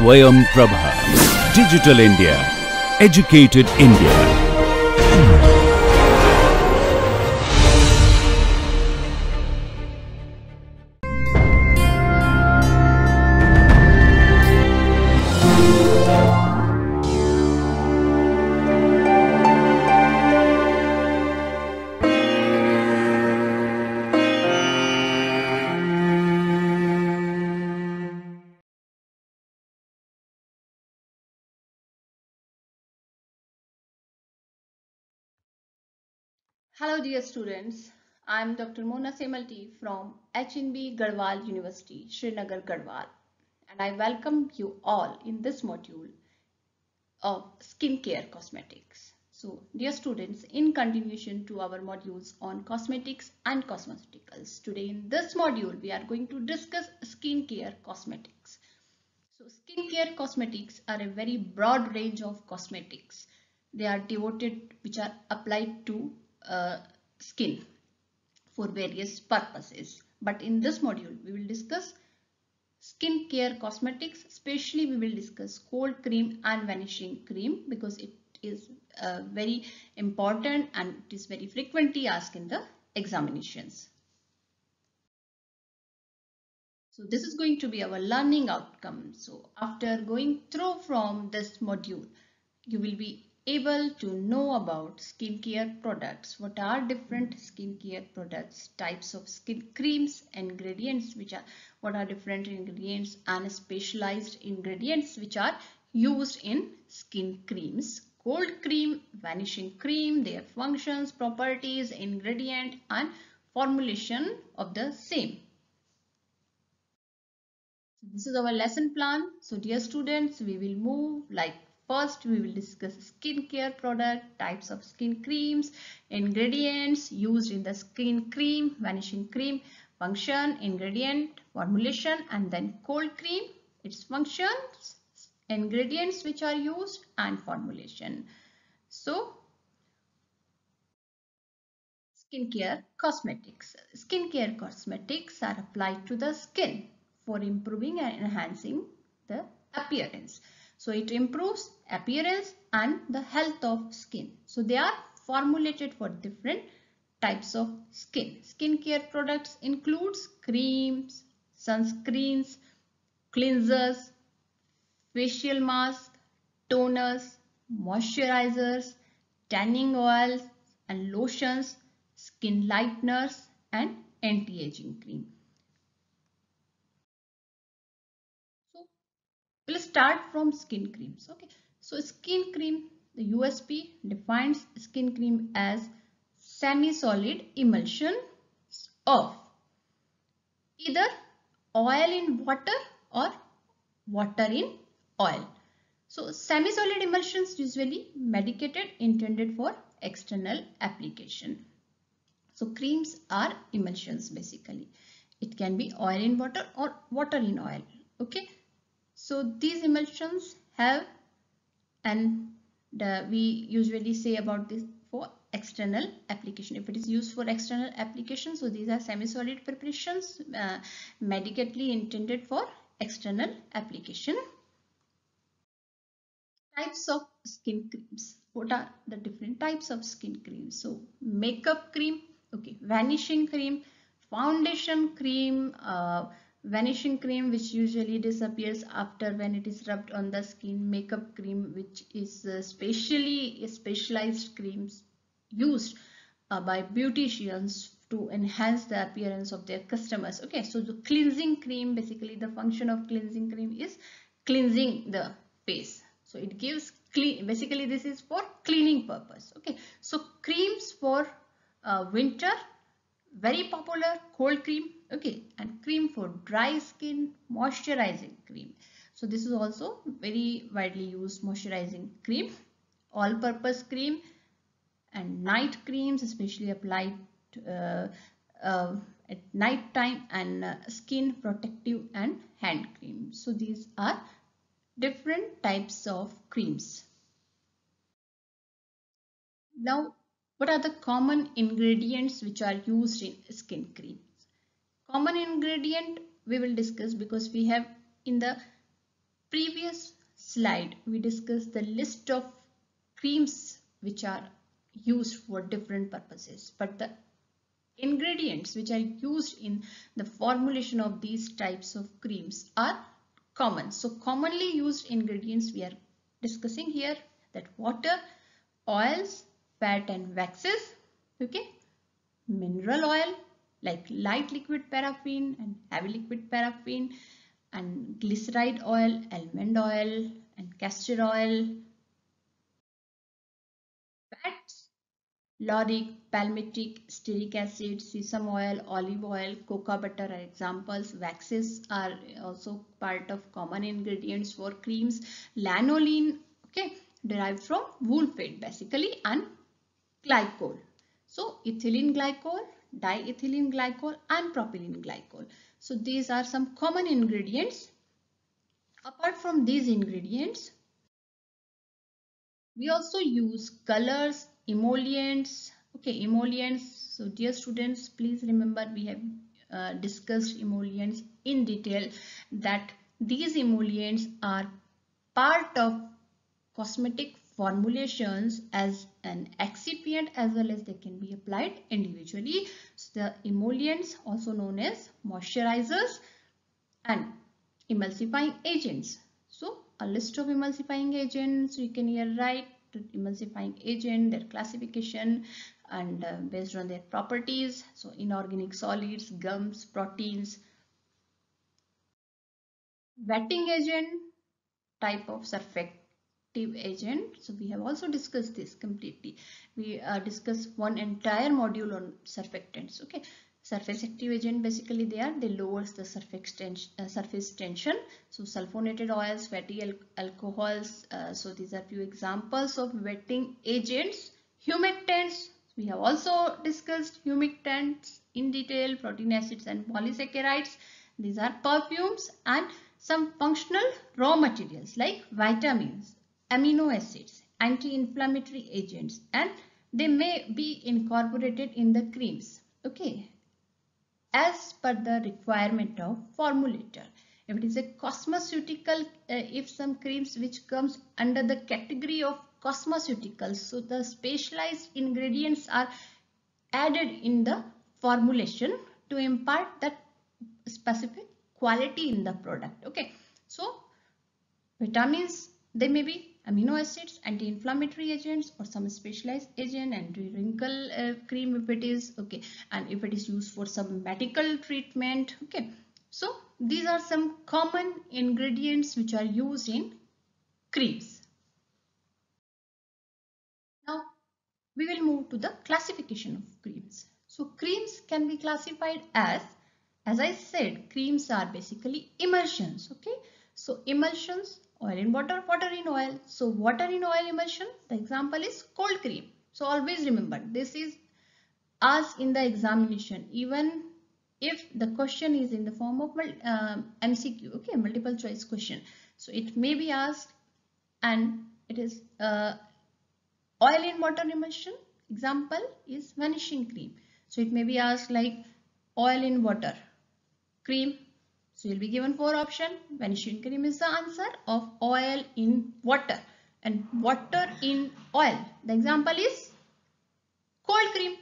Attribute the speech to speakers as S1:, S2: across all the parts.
S1: Swayam Prabha. Digital India. Educated India.
S2: Hello dear students, I am Dr. Mona Semalti from HNB Garhwal University, Srinagar Garhwal, and I welcome you all in this module of skincare cosmetics. So dear students, in continuation to our modules on cosmetics and cosmeceuticals, today in this module we are going to discuss skincare cosmetics. So skincare cosmetics are a very broad range of cosmetics. They are devoted, which are applied to skin for various purposes. But in this module, we will discuss skincare cosmetics. Especially, we will discuss cold cream and vanishing cream because it is very important and it is very frequently asked in the examinations. So this is going to be our learning outcome. So after going through from this module, you will be able to know about skincare products. What are different skincare products, types of skin creams, ingredients, what are different ingredients and specialized ingredients which are used in skin creams, cold cream, vanishing cream, their functions, properties, ingredient and formulation of the same. This is our lesson plan. So dear students, we will move like first we will discuss skincare product, types of skin creams, ingredients used in the skin cream, vanishing cream, function, ingredient, formulation, and then cold cream, its functions, ingredients which are used and formulation. So skincare cosmetics. Skincare cosmetics are applied to the skin for improving and enhancing the appearance. So it improves appearance and the health of skin. So they are formulated for different types of skin. Skincare products includes creams, sunscreens, cleansers, facial masks, toners, moisturizers, tanning oils and lotions, skin lighteners and anti-aging cream. So we'll start from skin creams. Okay. So skin cream, the USP defines skin cream as semi-solid emulsion of either oil in water or water in oil. So semi-solid emulsions usually medicated intended for external application. So creams are emulsions basically. It can be oil in water or water in oil. Okay. So these emulsions have, and we usually say about this for external application. If it is used for external application, so these are semi-solid preparations medically intended for external application. Types of skin creams. What are the different types of skin creams? So makeup cream, okay, vanishing cream, foundation cream, vanishing cream which usually disappears after when it is rubbed on the skin, makeup cream which is specialized creams used by beauticians to enhance the appearance of their customers. Okay, so the cleansing cream, basically the function of cleansing cream is cleansing the face. So it gives clean, basically this is for cleaning purpose. Okay, so creams for winter, very popular, cold cream. Okay, and cream for dry skin, moisturizing cream. So this is also very widely used moisturizing cream, all purpose cream and night creams, especially applied at night time, and skin protective and hand cream. So these are different types of creams. Now, what are the common ingredients which are used in skin creams? Common ingredient we will discuss because we have in the previous slide, we discussed the list of creams which are used for different purposes, but the ingredients which are used in the formulation of these types of creams are common. So commonly used ingredients we are discussing here, that water, oils, fat and waxes, okay, mineral oil like light liquid paraffin and heavy liquid paraffin, and glyceride oil, almond oil and castor oil, fats, lauric, palmitic, stearic acid, sesame oil, olive oil, cocoa butter are examples. Waxes are also part of common ingredients for creams. Lanolin, okay, derived from wool fat basically, and glycol. So ethylene glycol, diethylene glycol and propylene glycol. So these are some common ingredients. Apart from these ingredients, we also use colors, emollients. Okay, emollients. So dear students, please remember we have discussed emollients in detail, that these emollients are part of cosmetic formulations as an excipient, as well as they can be applied individually. So the emollients, also known as moisturizers and emulsifying agents. So a list of emulsifying agents, you can here write emulsifying agent, their classification, and based on their properties. So inorganic solids, gums, proteins. Wetting agent, type of surfactive agent. So we have also discussed this completely. We discussed one entire module on surfactants. Okay, surface active agent, basically they lowers the surface tension. So sulfonated oils, fatty alcohols. So these are few examples of wetting agents. Humectants, we have also discussed humectants in detail. Protein acids and polysaccharides, these are perfumes. And some functional raw materials like vitamins, amino acids, anti-inflammatory agents, and they may be incorporated in the creams, okay, as per the requirement of formulator. If it is a cosmeceutical, if some creams which comes under the category of cosmeceuticals, so the specialized ingredients are added in the formulation to impart that specific quality in the product. Okay, so vitamins, they may be amino acids, anti-inflammatory agents, or some specialized agent, anti-wrinkle cream if it is, okay, and if it is used for some medical treatment. Okay, so these are some common ingredients which are used in creams. Now we will move to the classification of creams. So creams can be classified as I said, creams are basically emulsions. Okay, so emulsions, oil in water, water in oil. So water in oil emulsion, the example is cold cream. So always remember, this is asked in the examination, even if the question is in the form of MCQ, okay, multiple choice question. So it may be asked, and it is oil in water emulsion. Example is vanishing cream. So it may be asked like oil in water cream. So you'll be given 4 options. Vanishing cream is the answer of oil in water, and water in oil, the example is cold cream.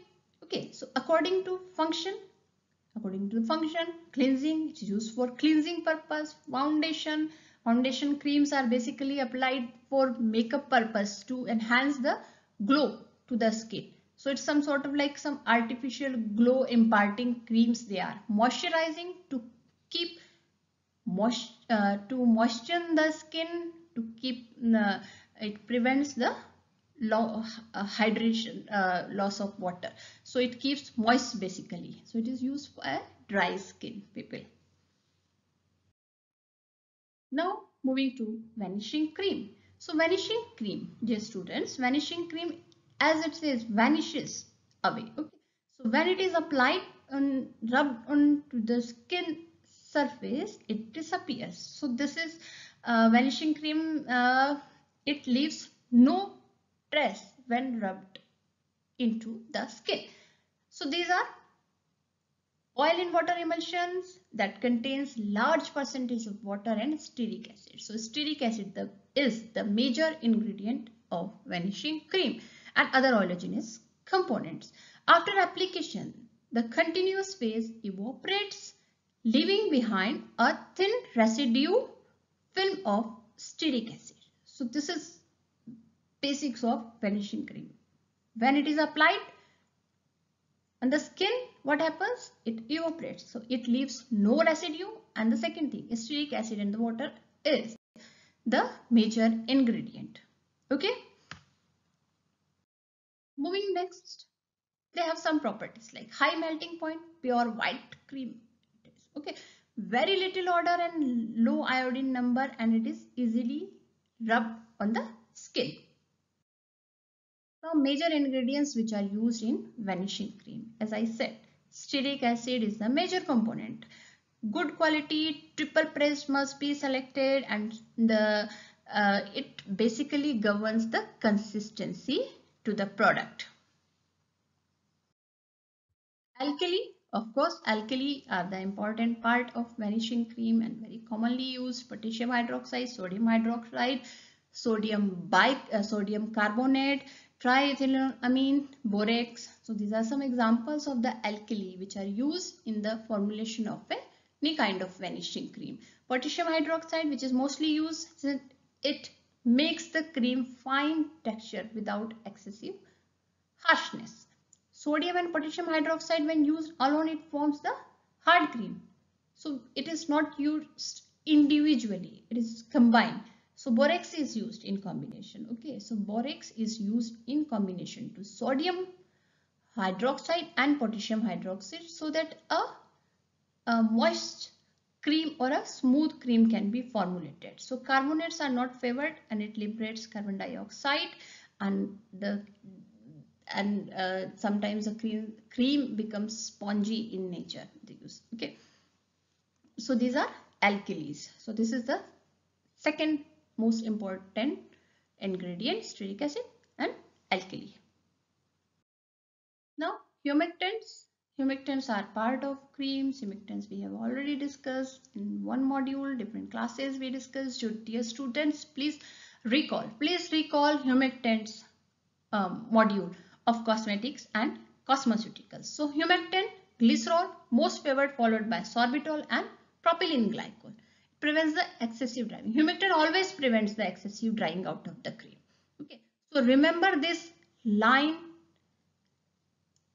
S2: Okay, so according to the function, cleansing, it is used for cleansing purpose. Foundation creams are basically applied for makeup purpose to enhance the glow to the skin. So it's some sort of like some artificial glow imparting creams they are. Moisturizing, to keep to moisten the skin, to keep it prevents the hydration, loss of water. So it keeps moist basically. So it is used for dry skin people. Now moving to vanishing cream. So vanishing cream, dear students, vanishing cream, as it says, vanishes away. Okay. So when it is applied and rubbed onto the skin surface, it disappears. So this is vanishing cream. It leaves no trace when rubbed into the skin. So these are Oil in water emulsions that contains large percentage of water and stearic acid. So stearic acid is the major ingredient of vanishing cream and other oleaginous components. After application, the continuous phase evaporates, leaving behind a thin residue film of stearic acid. So this is basics of vanishing cream. When it is applied on the skin, what happens? It evaporates. So it leaves no residue. And the second thing, stearic acid in the water is the major ingredient. Okay. Moving next, they have some properties like high melting point, pure white cream. Okay. Very little odor and low iodine number, and it is easily rubbed on the skin. Now, major ingredients which are used in vanishing cream. As I said, stearic acid is the major component. Good quality triple pressed must be selected, and it basically governs the consistency to the product. Alkali, of course, alkali are the important part of vanishing cream and very commonly used. Potassium hydroxide, sodium carbonate, triethylamine, borax. So these are some examples of the alkali which are used in the formulation of any kind of vanishing cream. Potassium hydroxide, which is mostly used, it makes the cream fine texture without excessive harshness. Sodium and potassium hydroxide, when used alone, it forms the hard cream. So it is not used individually, it is combined. So borax is used in combination. Okay, so borax is used in combination to sodium hydroxide and potassium hydroxide so that a moist cream or a smooth cream can be formulated. So carbonates are not favored, and it liberates carbon dioxide, and sometimes the cream becomes spongy in nature. Okay, so these are alkalis. So this is the second most important ingredient, stearic acid and alkali. Now humectants. Humectants are part of creams. Humectants we have already discussed in one module, different classes we discussed. Dear students, please recall humectants module of cosmetics and cosmeceuticals. So humectant, glycerol, most favored, followed by sorbitol and propylene glycol. It prevents the excessive drying. Humectant always prevents the excessive drying out of the cream. Okay, so remember this line.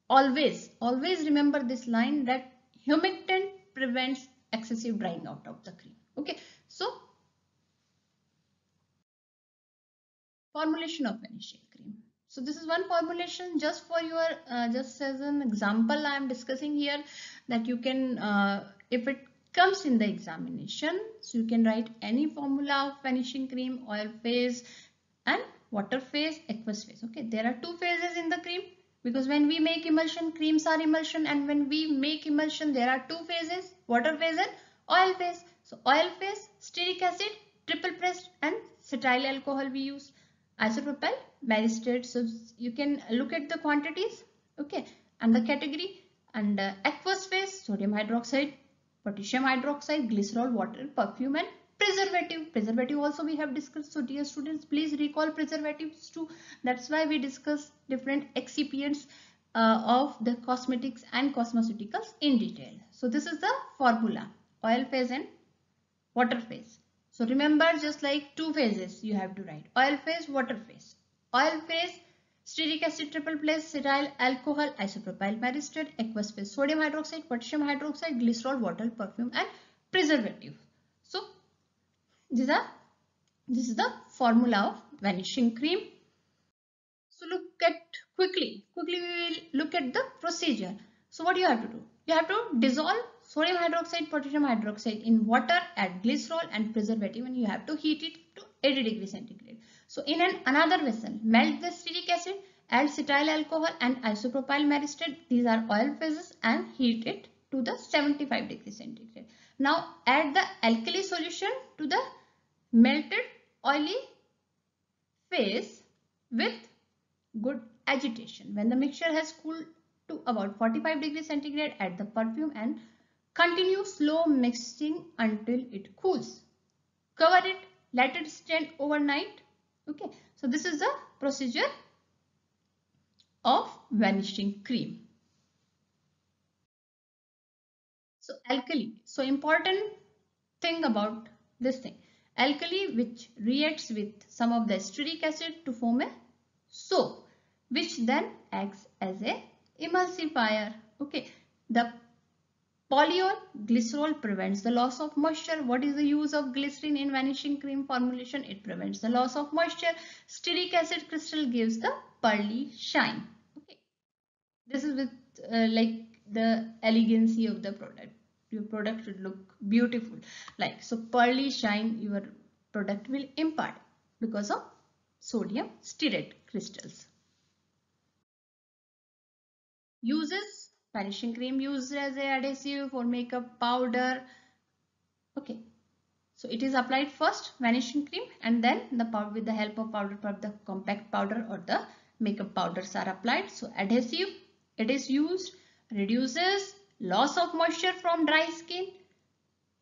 S2: Always remember this line, that humectant prevents excessive drying out of the cream. Okay, so formulation of vanishing cream. So this is one formulation just for your just as an example I am discussing here, that you can if it comes in the examination, so you can write any formula of vanishing cream: oil phase and water phase, aqueous phase. Okay, there are two phases in the cream, because when we make emulsion, creams are emulsion, and when we make emulsion, there are two phases: water phase and oil phase. So oil phase, stearic acid, triple pressed and cetyl alcohol we use. Isopropyl myristate. So you can look at the quantities, okay, and the category. And aqueous phase, sodium hydroxide, potassium hydroxide, glycerol, water, perfume, and preservative. Preservative also we have discussed. So dear students, please recall preservatives too. That's why we discuss different excipients of the cosmetics and cosmeceuticals in detail. So this is the formula: oil phase and water phase. So remember, just like two phases you have to write: oil phase, water phase. Oil phase, stearic acid, triple plus, cetyl alcohol, isopropyl myristate. Aqueous phase, sodium hydroxide, potassium hydroxide, glycerol, water, perfume, and preservative. So this is the formula of vanishing cream. So look at quickly we will look at the procedure. So what you have to do? You have to dissolve sodium hydroxide, potassium hydroxide in water, add glycerol and preservative, and you have to heat it to 80 degrees centigrade. So in another vessel, melt the stearic acid, add cetyl alcohol and isopropyl myristate. These are oil phases, and heat it to the 75 degrees centigrade. Now add the alkali solution to the melted oily phase with good agitation. When the mixture has cooled to about 45 degrees centigrade, add the perfume and continue slow mixing until it cools. Cover it, let it stand overnight. Okay, so this is the procedure of vanishing cream. So alkali, so important thing about this thing, alkali which reacts with some of the stearic acid to form a soap, which then acts as a emulsifier. Okay, the polyol glycerol prevents the loss of moisture. What is the use of glycerin in vanishing cream formulation? It prevents the loss of moisture. Stearic acid crystal gives the pearly shine. Okay, this is with like the elegancy of the product. Your product should look beautiful, like so pearly shine your product will impart because of sodium stearate crystals. Uses: vanishing cream used as a adhesive for makeup powder. Okay, so it is applied first, vanishing cream, and then the powder, with the help of powder puff, the compact powder or the makeup powders are applied. So adhesive, it is used, reduces loss of moisture from dry skin,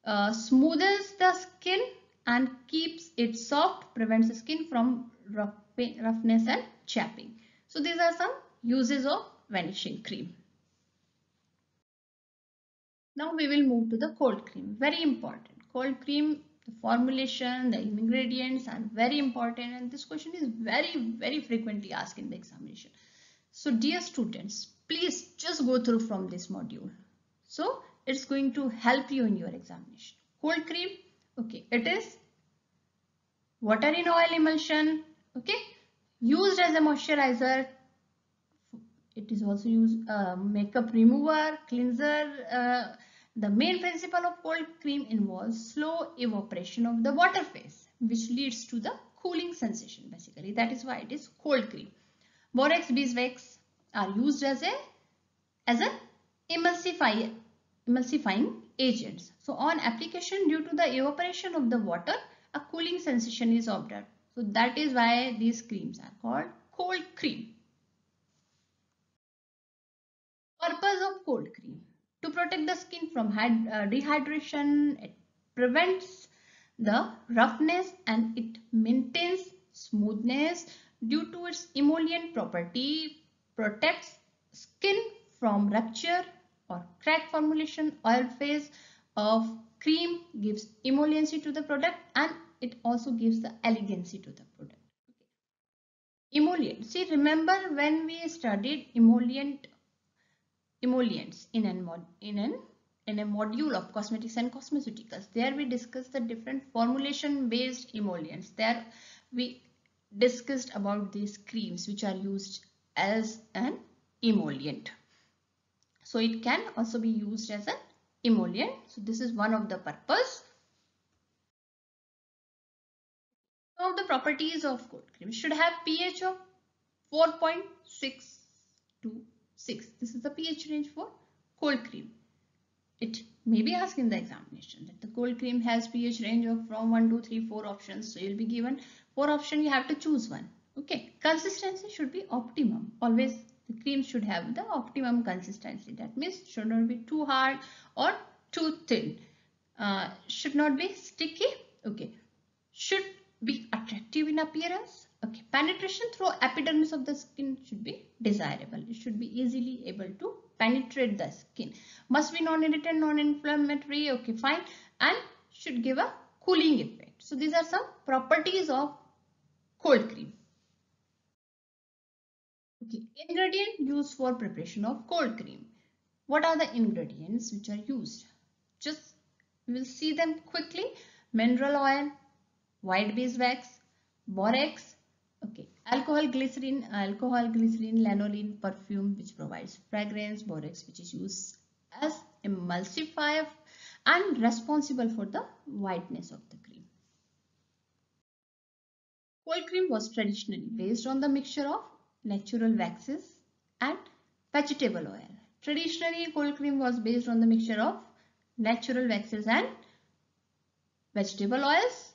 S2: smoothens the skin and keeps it soft, prevents the skin from roughness and chapping. So these are some uses of vanishing cream. Now we will move to the cold cream. Very important. Cold cream, the formulation, the ingredients are very important, and this question is very frequently asked in the examination. So dear students, please just go through from this module. So it's going to help you in your examination. Cold cream, okay, it is water in oil emulsion, okay, used as a moisturizer. It is also used makeup remover, cleanser. The main principle of cold cream involves slow evaporation of the water phase, which leads to the cooling sensation. Basically, that is why it is cold cream. Borax, beeswax are used as an emulsifying agents. So on application, due to the evaporation of the water, a cooling sensation is observed. So that is why these creams are called cold cream. Purpose of cold cream: to protect the skin from dehydration. It prevents the roughness and it maintains smoothness due to its emollient property, protects skin from rupture or crack formulation. Oil phase of cream gives emolliency to the product and it also gives the elegancy to the product. Emollient, see, remember when we studied emollients in a module of cosmetics and cosmeceuticals. There we discussed the different formulation based emollients. There we discussed about these creams which are used as an emollient. So it can also be used as an emollient. So this is one of the purpose. Some of the properties of cold cream: should have pH of 4.6 to 6. This is the pH range for cold cream. It may be asked in the examination that the cold cream has pH range of from 1, 2, 3, 4 options. So you'll be given 4 options, you have to choose one. Okay, consistency should be optimum. Always the cream should have the optimum consistency. That means should not be too hard or too thin. Should not be sticky. Okay, should be attractive in appearance. Okay, penetration through epidermis of the skin should be desirable. It should be easily able to penetrate the skin. Must be non-irritant, non-inflammatory. Okay, fine. And should give a cooling effect. So these are some properties of cold cream. Okay, ingredient used for preparation of cold cream. What are the ingredients which are used? Just we will see them quickly. Mineral oil, white beeswax, borax, okay, alcohol, glycerin, lanolin, perfume which provides fragrance, borax which is used as emulsifier and responsible for the whiteness of the cream. Cold cream was traditionally based on the mixture of natural waxes and vegetable oil. Traditionally, cold cream was based on the mixture of natural waxes and vegetable oils,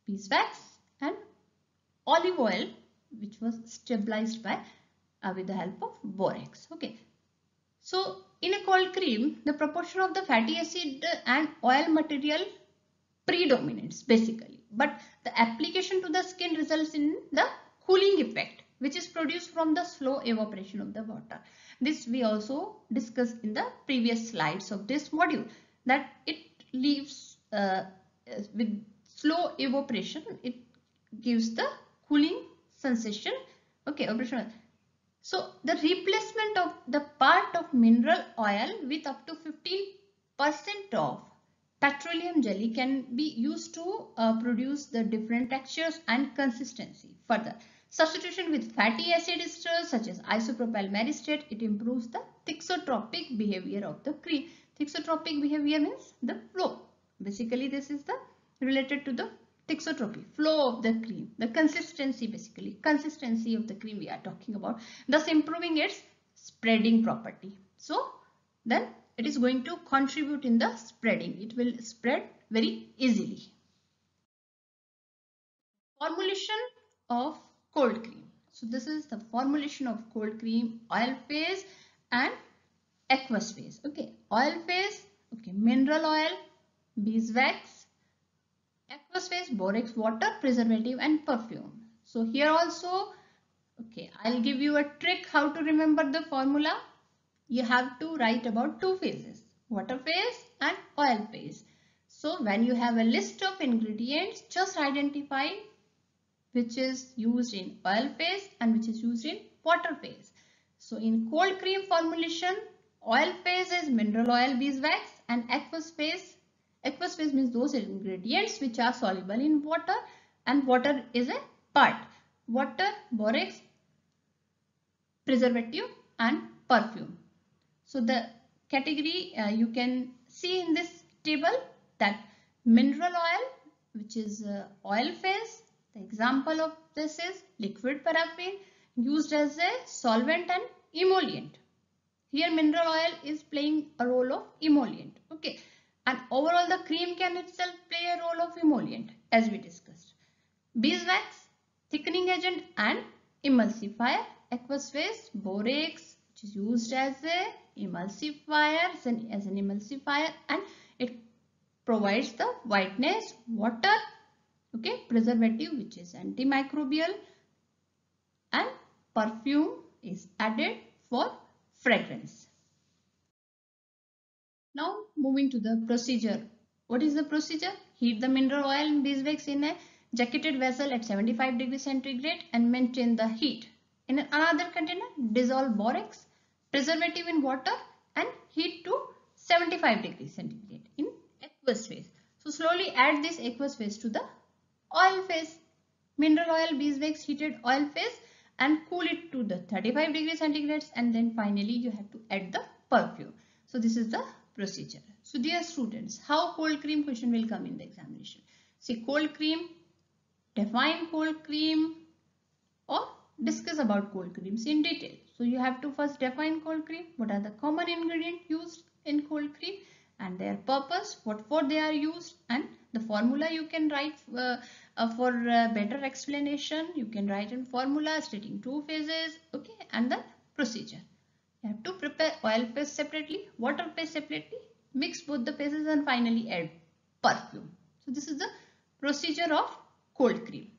S2: beeswax and olive oil, which was stabilized by with the help of borax. Okay, So in a cold cream, the proportion of the fatty acid and oil material predominates basically, but the application to the skin results in the cooling effect, which is produced from the slow evaporation of the water. This we also discussed in the previous slides of this module, that it leaves with slow evaporation, it gives the cooling sensation. Okay, operation. So the replacement of the part of mineral oil with up to 15% of petroleum jelly can be used to produce the different textures and consistency. Further, substitution with fatty acid esters such as isopropyl myristate, it improves the thixotropic behavior of the cream. Thixotropic behavior means the flow. Basically, this is the related to the thixotropy, flow of the cream, the consistency, basically consistency of the cream we are talking about, thus improving its spreading property. So then it is going to contribute in the spreading. It will spread very easily. Formulation of cold cream. So this is the formulation of cold cream, oil phase and aqueous phase. Okay, oil phase, okay, mineral oil, beeswax, aqueous phase, borax water, preservative and perfume. So here also, okay, I'll give you a trick how to remember the formula. You have to write about two phases, water phase and oil phase. So when you have a list of ingredients, just identify which is used in oil phase and which is used in water phase. So in cold cream formulation, oil phase is mineral oil, beeswax, and aqueous phase means those ingredients which are soluble in water, and water is a part. Water, borax, preservative and perfume. So the category you can see in this table that mineral oil, which is oil phase. The example of this is liquid paraffin used as a solvent and emollient. Here mineral oil is playing a role of emollient. Okay, and overall the cream can itself play a role of emollient as we discussed. Beeswax, thickening agent and emulsifier. Aqueous phase, borax, which is used as a emulsifier, as an emulsifier, and it provides the whiteness. Water, okay, preservative, which is antimicrobial, and perfume is added for fragrance. Now moving to the procedure. What is the procedure? Heat the mineral oil and beeswax in a jacketed vessel at 75 degrees centigrade and maintain the heat. In another container, dissolve borax, preservative in water and heat to 75 degrees centigrade in aqueous phase. So slowly add this aqueous phase to the oil phase. Mineral oil, beeswax, heated oil phase and cool it to the 35 degrees centigrade, and then finally you have to add the perfume. So this is the procedure. So dear students, how cold cream question will come in the examination? See, cold cream, define cold cream or discuss about cold creams in detail. So you have to first define cold cream. What are the common ingredients used in cold cream and their purpose, what for they are used, and the formula you can write for better explanation. You can write in formula stating two phases, okay, and the procedure. You have to prepare oil phase separately, water phase separately, mix both the phases and finally add perfume. So this is the procedure of cold cream.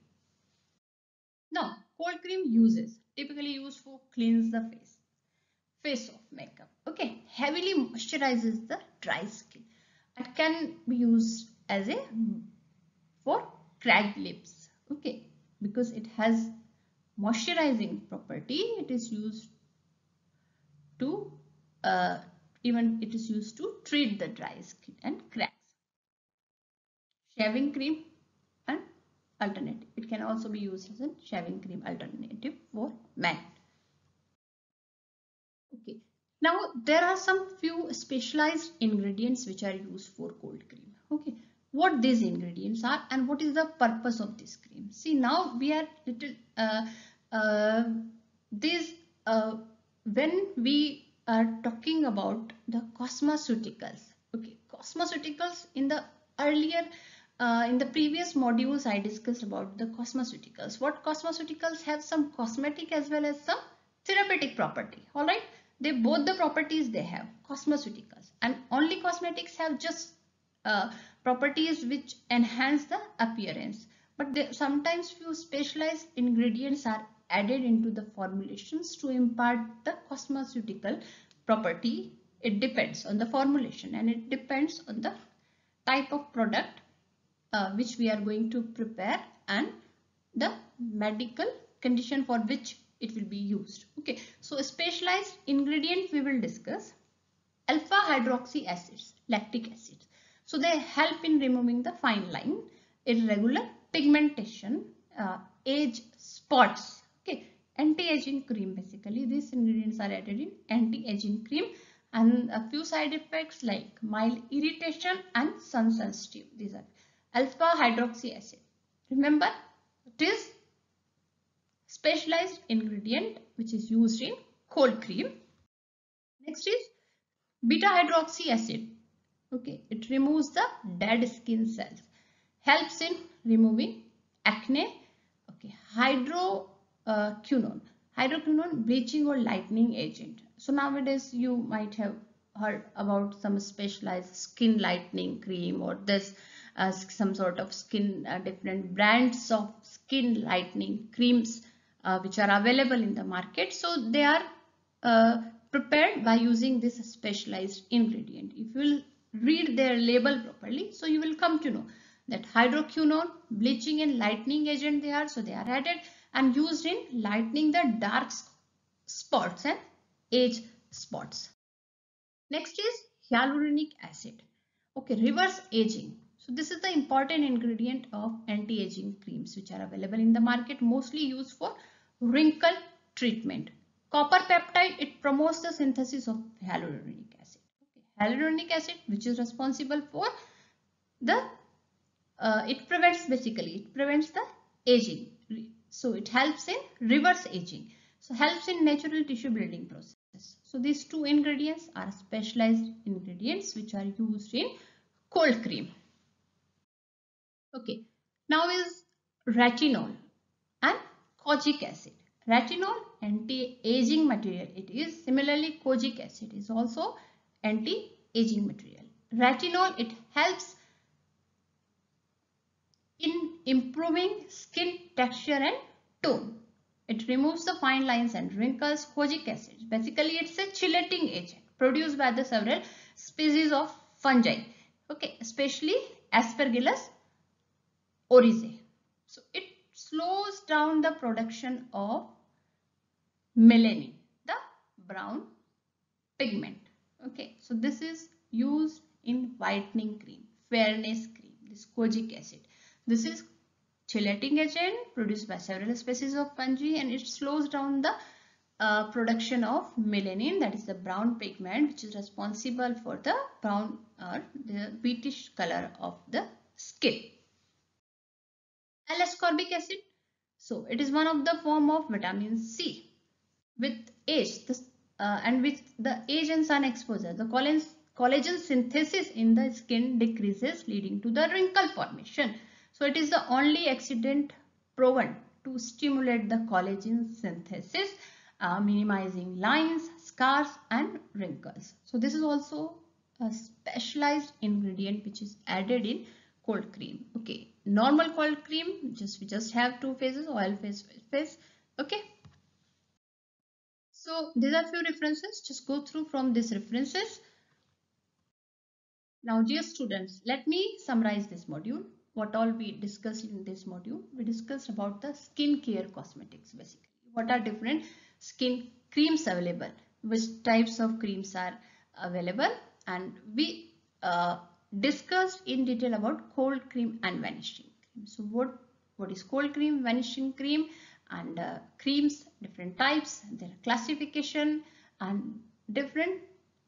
S2: Now, cold cream uses, typically used for cleanse the face of makeup. Okay, heavily moisturizes the dry skin. It can be used as a for cracked lips. Okay, because it has moisturizing property, it is used to even it is used to treat the dry skin and cracks. Shaving cream and alternative. It can also be used as a shaving cream alternative for men. Okay. Now there are some few specialized ingredients which are used for cold cream. Okay. What these ingredients are and what is the purpose of this cream? See, now we are little when we are talking about the cosmeceuticals. Okay, cosmeceuticals in the earlier in the previous modules I discussed about the cosmeceuticals. What cosmeceuticals have some cosmetic as well as some therapeutic property. All right. they both the properties they have, cosmeceuticals, and only cosmetics have just properties which enhance the appearance, but sometimes few specialized ingredients are added into the formulations to impart the cosmeceutical property. It depends on the formulation and it depends on the type of product which we are going to prepare and the medical condition for which it will be used. Okay, so a specialized ingredient we will discuss: alpha hydroxy acids, lactic acids. So they help in removing the fine line, irregular pigmentation, age spots. Okay, anti-aging cream. Basically these ingredients are added in anti-aging cream, and a few side effects like mild irritation and sun sensitive. These are alpha hydroxy acid. Remember, it is specialized ingredient which is used in cold cream. Next is beta hydroxy acid. Okay, it removes the dead skin cells, helps in removing acne. Okay, hydroquinone, bleaching or lightening agent. So nowadays you might have heard about some specialized skin lightening cream, or this some sort of skin different brands of skin lightening creams which are available in the market. So they are prepared by using this specialized ingredient. If you will read their label properly, so you will come to know that hydroquinone, bleaching and lightening agent they are. So they are added and used in lightening the dark spots and age spots. Next is hyaluronic acid. Okay, reverse aging. So this is the important ingredient of anti-aging creams which are available in the market, mostly used for wrinkle treatment. Copper peptide, it promotes the synthesis of hyaluronic acid. Okay. Hyaluronic acid, which is responsible for the it prevents the aging. So it helps in reverse aging. So helps in natural tissue building process. So these two ingredients are specialized ingredients which are used in cold cream. Okay, now is retinol and kojic acid. Retinol, anti-aging material. It is similarly kojic acid is also anti-aging material. Retinol, it helps in improving skin texture and tone. It removes the fine lines and wrinkles. Kojic acid, basically it's a chelating agent produced by the several species of fungi. Okay, especially Aspergillus oryzae. So it slows down the production of melanin, the brown pigment. Okay, so this is used in whitening cream, fairness cream, this kojic acid. This is chelating agent produced by several species of fungi, and it slows down the production of melanin, that is the brown pigment which is responsible for the brown or the beetish color of the skin. Ascorbic acid, so it is one of the form of vitamin C. With age and with the age and sun exposure, the collagen synthesis in the skin decreases, leading to the wrinkle formation. So it is the only accident proven to stimulate the collagen synthesis, minimizing lines, scars and wrinkles. So this is also a specialized ingredient which is added in cold cream. Okay, normal cold cream, we just have two phases, oil phase. Okay. So these are few references. Just go through from these references. Now, dear students, let me summarize this module. What all we discussed in this module? We discussed about the skin care cosmetics basically. What are different skin creams available? Which types of creams are available? And we discussed in detail about cold cream and vanishing cream. So what is cold cream, vanishing cream, and creams, different types, their classification and different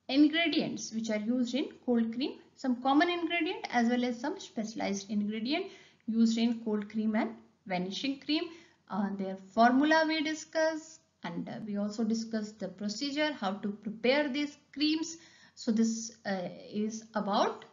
S2: ingredients which are used in cold cream, some common ingredient as well as some specialized ingredient used in cold cream and vanishing cream. Their formula we discussed, and we also discussed the procedure how to prepare these creams. So this is about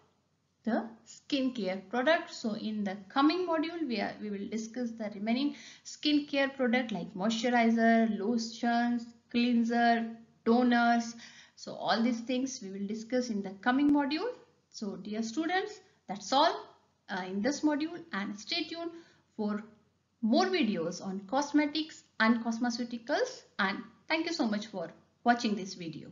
S2: the skincare product. So in the coming module we will discuss the remaining skincare product like moisturizer, lotions, cleanser, toners. So all these things we will discuss in the coming module. So dear students, that's all in this module, and stay tuned for more videos on cosmetics and cosmeceuticals, and thank you so much for watching this video.